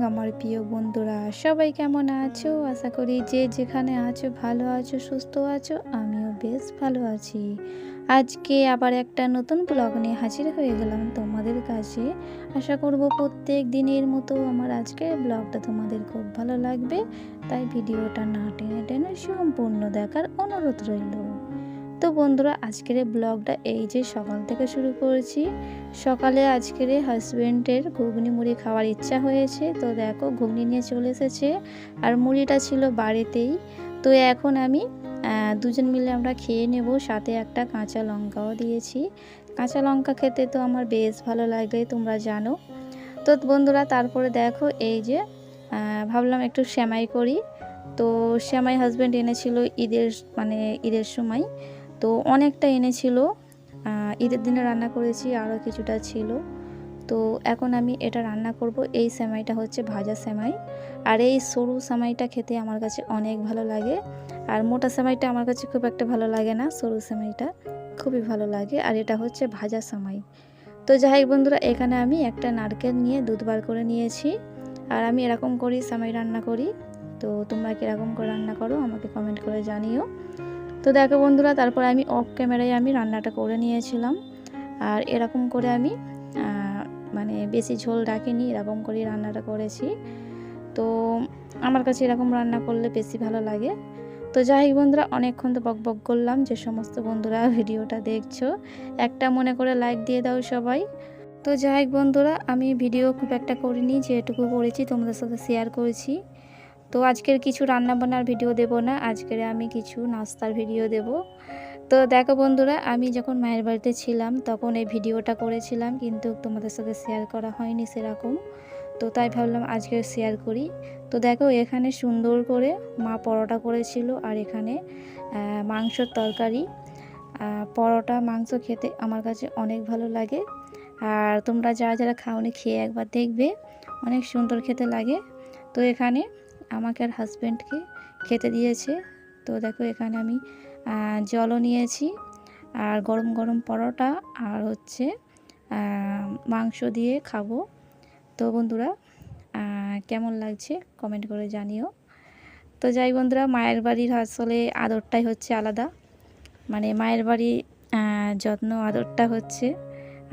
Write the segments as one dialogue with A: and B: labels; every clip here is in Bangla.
A: আমার প্রিয় বন্ধুরা, সবাই কেমন আছো? আশা করি যে যেখানে আছো ভালো আছো, সুস্থ আছো। আমিও বেশ ভালো আছি। আজকে আবার একটা নতুন ব্লগ নিয়ে হাজির হয়ে গেলাম তোমাদের কাছে। আশা করব প্রত্যেক দিনের মতো আমার আজকের ব্লগটা তোমাদের খুব ভালো লাগবে। তাই ভিডিওটা না টেনে টেনে সম্পূর্ণ দেখার অনুরোধ রইল। তো বন্ধুরা, আজকের এই ব্লগটা এই যে সকাল থেকে শুরু করেছি। সকালে আজকের হাজব্যান্ডের ঘুগনি মুড়ি খাওয়ার ইচ্ছা হয়েছে, তো দেখো ঘুগনি নিয়ে চলে এসেছে। আর মুড়িটা ছিল বাড়িতেই। তো এখন আমি দুজন মিলে আমরা খেয়ে নেব, সাথে একটা কাঁচা লঙ্কাও দিয়েছি। কাঁচা লঙ্কা খেতে তো আমার বেশ ভালো লাগে, তোমরা জানো। তো বন্ধুরা, তারপরে দেখো এই যে ভাবলাম একটু সেমাই করি। তো সেমাই হাজব্যান্ড এনেছিল ঈদের সময়। তো অনেকটা এনেছিল, ঈদের দিনে রান্না করেছি, আরও কিছুটা ছিল। তো এখন আমি এটা রান্না করব। এই সেমাইটা হচ্ছে ভাজা সেমাই। আর এই সরু সেমাইটা খেতে আমার কাছে অনেক ভালো লাগে। আর মোটা সেমাইটা আমার কাছে খুব একটা ভালো লাগে না, সরু সেমাইটা খুবই ভালো লাগে। আর এটা হচ্ছে ভাজা সেমাই। তো যাই হোক বন্ধুরা, এখানে আমি একটা নারকেল নিয়ে দুধ বার করে নিয়েছি। আর আমি এরকম করি সেমাই রান্না করি। তো তোমরা কীরকম করে রান্না করো আমাকে কমেন্ট করে জানিও। তো দেখো বন্ধুরা, তারপর আমি অফ ক্যামেরায় আমি রান্নাটা করে নিয়েছিলাম। আর এরকম করে আমি বেশি ঝোল রাখিনি, এরকম করে রান্নাটা করেছি। তো আমার কাছে এরকম রান্না করলে বেশি ভালো লাগে। তো যাই হোক বন্ধুরা, অনেকক্ষণ তো বক বক করলাম। যে সমস্ত বন্ধুরা ভিডিওটা দেখছো, একটা মনে করে লাইক দিয়ে দাও সবাই। তো যাই হোক বন্ধুরা, আমি ভিডিও খুব একটা করিনি, যেটুকু করেছি তোমাদের সাথে শেয়ার করেছি। তো আজকের কিছু রান্নাবান্নার ভিডিও দেব না, আজকের আমি কিছু নাস্তার ভিডিও দেব। তো দেখো বন্ধুরা, আমি যখন মায়ের বাড়িতে ছিলাম তখন এই ভিডিওটা করেছিলাম, কিন্তু তোমাদের সাথে শেয়ার করা হয়নি সেরকম। তো তাই ভাবলাম আজকে শেয়ার করি। তো দেখো এখানে সুন্দর করে মা পরোটা করেছিল, আর এখানে মাংসর তরকারি। পরোটা মাংস খেতে আমার কাছে অনেক ভালো লাগে। আর তোমরা যারা যারা খাওনি খেয়ে একবার দেখবে, অনেক সুন্দর খেতে লাগে। তো এখানে আমাকে আর হাজব্যান্ডকে খেতে দিয়েছে। তো দেখো এখানে আমি জলও নিয়েছি, আর গরম গরম পরোটা, আর হচ্ছে মাংস দিয়ে খাবো। তো বন্ধুরা, কেমন লাগছে কমেন্ট করে জানিও। তো যাই বন্ধুরা, মায়ের বাড়ির আসলে আদরটাই হচ্ছে আলাদা। মায়ের বাড়ি যত্ন আদরটা হচ্ছে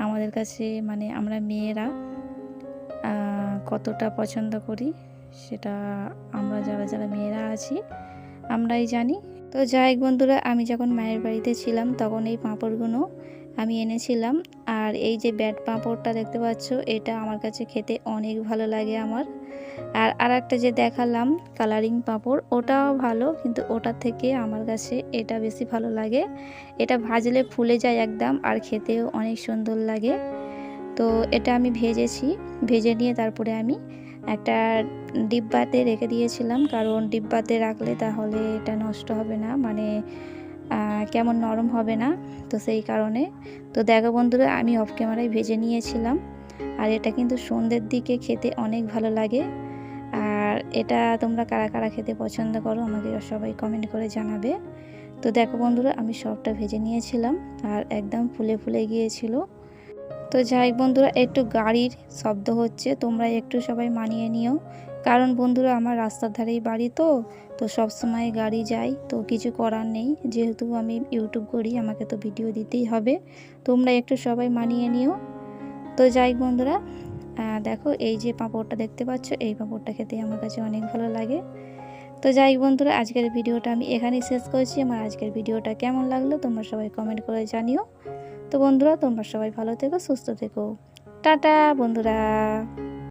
A: আমাদের কাছে, আমরা মেয়েরা কতটা পছন্দ করি সেটা আমরা যারা যারা মেয়েরা আছি আমরাই জানি। তো যাই হোক বন্ধুরা, আমি যখন মায়ের বাড়িতে ছিলাম তখন এই পাঁপড়গুলো আমি এনেছিলাম। আর এই যে ব্যাট পাঁপড়টা দেখতে পাচ্ছ, এটা আমার কাছে খেতে অনেক ভালো লাগে আমার। আর একটা যে দেখালাম কালারিং পাঁপড়, ওটাও ভালো, কিন্তু ওটার থেকে আমার কাছে এটা বেশি ভালো লাগে। এটা ভাজলে ফুলে যায় একদম, আর খেতেও অনেক সুন্দর লাগে। তো এটা আমি ভেজেছি, ভেজে নিয়ে তারপরে আমি একটা ডিব্বাতে রেখে দিয়েছিলাম, কারণ ডিব্বাতে রাখলে তাহলে এটা নষ্ট হবে না, কেমন নরম হবে না। তো সেই কারণে তো দেখো বন্ধুরা, আমি অফ ক্যামেরায় ভেজে নিয়েছিলাম। আর এটা কিন্তু সন্ধ্যের দিকে খেতে অনেক ভালো লাগে। আর এটা তোমরা কারা কারা খেতে পছন্দ করো আমাকে সবাই কমেন্ট করে জানাবে। তো দেখো বন্ধুরা, আমি সবটা ভেজে নিয়েছিলাম, আর একদম ফুলে ফুলে গিয়েছিল। তো যাই বন্ধুরা, একটু গাড়ির শব্দ হচ্ছে, তোমরা একটু সবাই মানিয়ে নিও, কারণ বন্ধুরা আমার রাস্তার ধারেই বাড়ি। তো সব সময় গাড়ি যায়, তো কিছু করার নেই, যেহেতু আমি ইউটিউব করি আমাকে তো ভিডিও দিতেই হবে। তোমরা একটু সবাই মানিয়ে নিও। তো যাই বন্ধুরা, দেখো এই যে পাঁপড়টা দেখতে পাচ্ছ, এই পাঁপড়টা খেতে আমার কাছে অনেক ভালো লাগে। তো যাই বন্ধুরা, আজকের ভিডিওটা আমি এখানেই শেষ করছি। আমার আজকের ভিডিওটা কেমন লাগলো তোমরা সবাই কমেন্ট করে জানিও। তো বন্ধুরা, তোমরা সবাই ভালো থেকো, সুস্থ থেকো। টাটা বন্ধুরা।